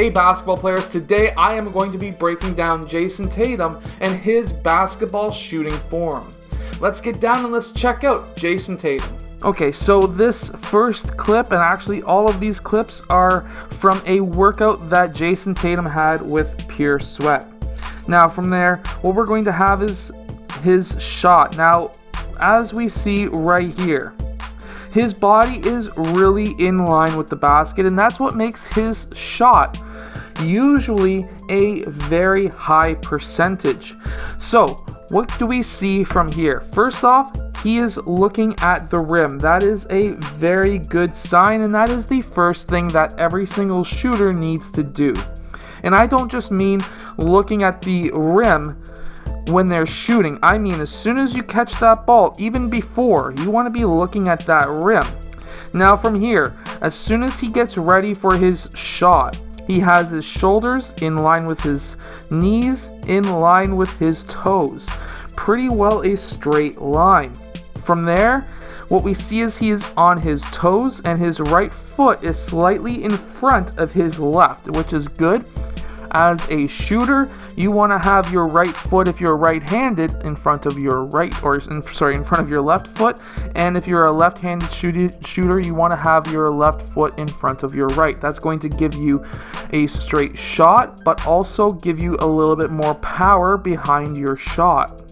Hey basketball players, today I am going to be breaking down Jayson Tatum and his basketball shooting form. Let's get down and let's check out Jayson Tatum. Okay, so this first clip, and actually all of these clips, are from a workout that Jayson Tatum had with Pure Sweat. Now from there, what we're going to have is his shot. Now, as we see right here, his body is really in line with the basket, and that's what makes his shot usually a very high percentage. So, what do we see from here? First off, he is looking at the rim. That is a very good sign, and that is the first thing that every single shooter needs to do. And I don't just mean looking at the rim when they're shooting. I mean, as soon as you catch that ball, even before, you want to be looking at that rim. Now from here, as soon as he gets ready for his shot, he has his shoulders in line with his knees, in line with his toes. Pretty well a straight line. From there, what we see is he is on his toes and his right foot is slightly in front of his left, which is good. As a shooter, you want to have your right foot, if you're right-handed, in front of your in front of your left foot. And if you're a left-handed shooter, you want to have your left foot in front of your right. That's going to give you a straight shot, but also give you a little bit more power behind your shot.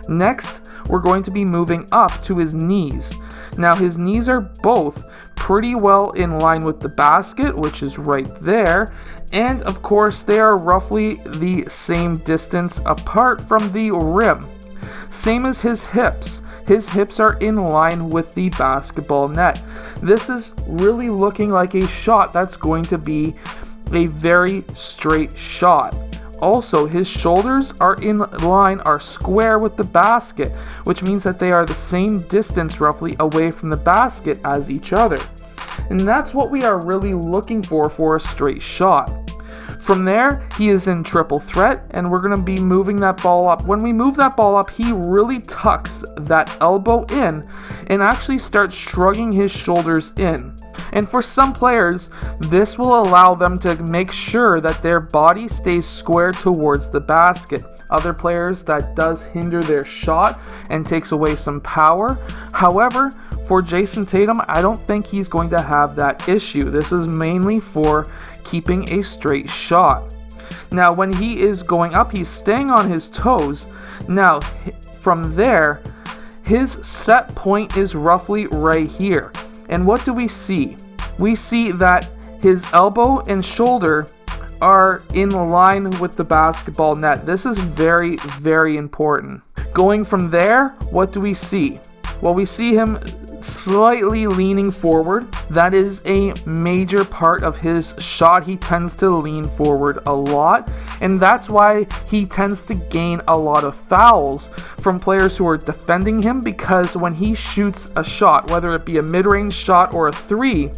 Next, we're going to be moving up to his knees. Now, his knees are both pretty well in line with the basket, which is right there, and of course they are roughly the same distance apart from the rim. Same as his hips. His hips are in line with the basketball net. This is really looking like a shot that's going to be a very straight shot. Also, his shoulders are in line, are square with the basket, which means that they are the same distance roughly away from the basket as each other. And that's what we are really looking for a straight shot. From there, he is in triple threat, and we're going to be moving that ball up. When we move that ball up, he really tucks that elbow in and actually starts shrugging his shoulders in. And for some players, this will allow them to make sure that their body stays square towards the basket. Other players, that does hinder their shot and takes away some power. However, for Jayson Tatum, I don't think he's going to have that issue. This is mainly for keeping a straight shot. Now, when he is going up, he's staying on his toes. Now, from there, his set point is roughly right here. And what do we see? We see that his elbow and shoulder are in line with the basketball net. This is very, very important. Going from there, what do we see? Well, we see him slightly leaning forward. That is a major part of his shot. He tends to lean forward a lot, and that's why he tends to gain a lot of fouls from players who are defending him, because when he shoots a shot, whether it be a mid-range shot or a three,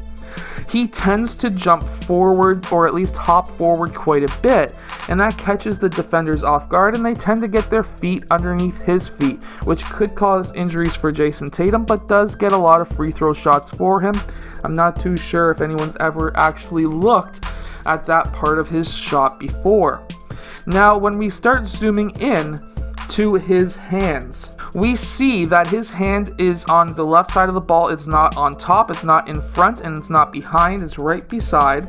he tends to jump forward, or at least hop forward quite a bit, and that catches the defenders off guard, and they tend to get their feet underneath his feet, which could cause injuries for Jayson Tatum, but does get a lot of free throw shots for him. I'm not too sure if anyone's ever actually looked at that part of his shot before. Now, when we start zooming in to his hands, we see that his hand is on the left side of the ball. It's not on top, it's not in front, and it's not behind, it's right beside.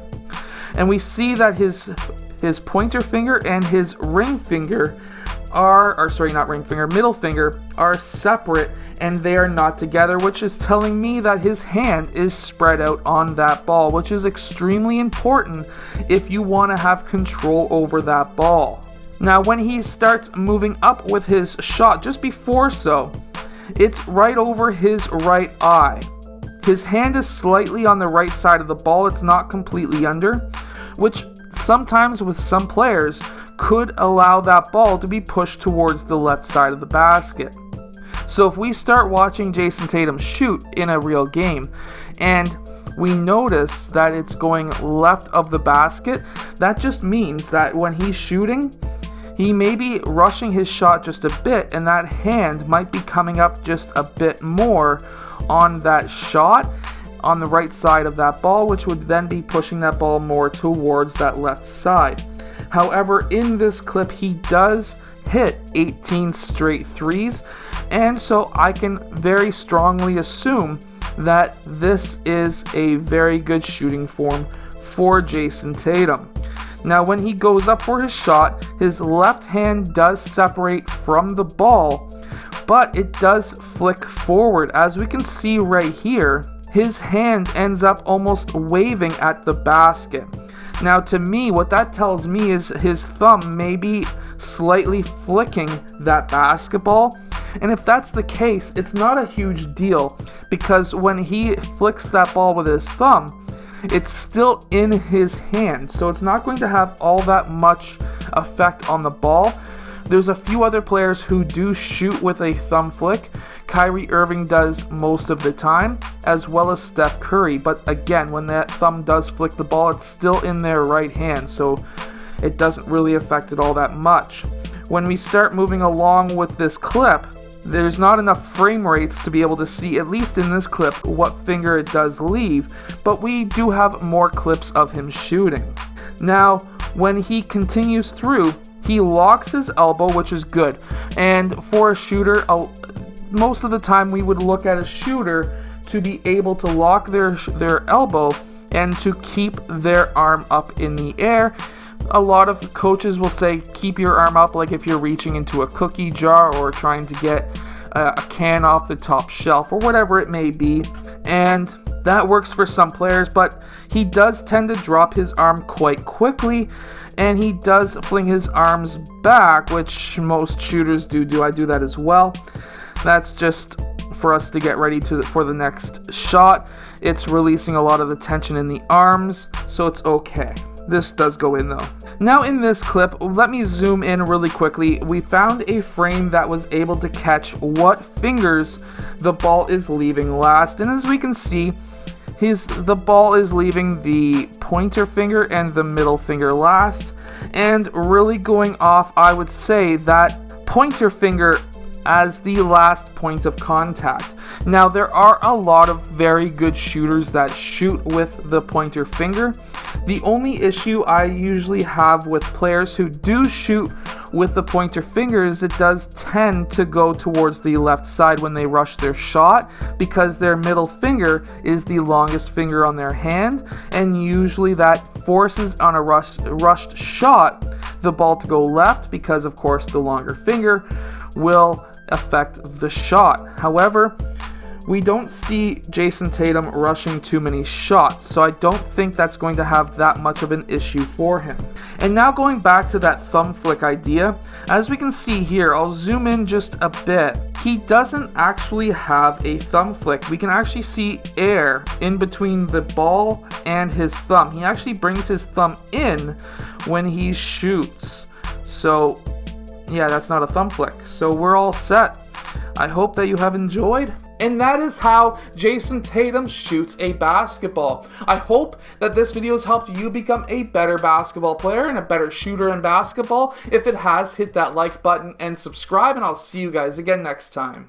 And we see that his pointer finger and his ring finger middle finger are separate, and they are not together, which is telling me that his hand is spread out on that ball, which is extremely important if you want to have control over that ball. Now, when he starts moving up with his shot, just before so, it's right over his right eye. His hand is slightly on the right side of the ball. It's not completely under, which sometimes with some players could allow that ball to be pushed towards the left side of the basket. So if we start watching Jayson Tatum shoot in a real game, and we notice that it's going left of the basket, that just means that when he's shooting, he may be rushing his shot just a bit, and that hand might be coming up just a bit more on that shot, on the right side of that ball, which would then be pushing that ball more towards that left side. However, in this clip, he does hit 18 straight threes, and so I can very strongly assume that this is a very good shooting form for Jayson Tatum. Now, when he goes up for his shot, his left hand does separate from the ball, but it does flick forward. As we can see right here, his hand ends up almost waving at the basket. Now, to me, what that tells me is his thumb may be slightly flicking that basketball. And if that's the case, it's not a huge deal, because when he flicks that ball with his thumb, it's still in his hand, so it's not going to have all that much effect on the ball. There's a few other players who do shoot with a thumb flick. Kyrie Irving does most of the time, as well as Steph Curry. But again, when that thumb does flick the ball, it's still in their right hand, so it doesn't really affect it all that much. When we start moving along with this clip, there's not enough frame rates to be able to see, at least in this clip, what finger it does leave, but we do have more clips of him shooting. Now, when he continues through, he locks his elbow, which is good. And for a shooter, most of the time we would look at a shooter to be able to lock their elbow and to keep their arm up in the air. A lot of coaches will say keep your arm up like if you're reaching into a cookie jar or trying to get a can off the top shelf or whatever it may be, and that works for some players, but he does tend to drop his arm quite quickly, and he does fling his arms back, which most shooters do. I do that as well. That's just for us to get ready for the next shot. It's releasing a lot of the tension in the arms, so it's okay. This does go in though. Now in this clip, let me zoom in really quickly. We found a frame that was able to catch what fingers the ball is leaving last, and as we can see, the ball is leaving the pointer finger and the middle finger last, and really going off, I would say that pointer finger as the last point of contact. Now, there are a lot of very good shooters that shoot with the pointer finger. The only issue I usually have with players who do shoot with the pointer finger is it does tend to go towards the left side when they rush their shot, because their middle finger is the longest finger on their hand, and usually that forces on a rushed shot the ball to go left, because of course the longer finger will affect the shot. However, we don't see Jayson Tatum rushing too many shots, so I don't think that's going to have that much of an issue for him. And now going back to that thumb flick idea, as we can see here, I'll zoom in just a bit. He doesn't actually have a thumb flick. We can actually see air in between the ball and his thumb. He actually brings his thumb in when he shoots. So yeah, that's not a thumb flick. So we're all set. I hope that you have enjoyed. And that is how Jayson Tatum shoots a basketball. I hope that this video has helped you become a better basketball player and a better shooter in basketball. If it has, hit that like button and subscribe, and I'll see you guys again next time.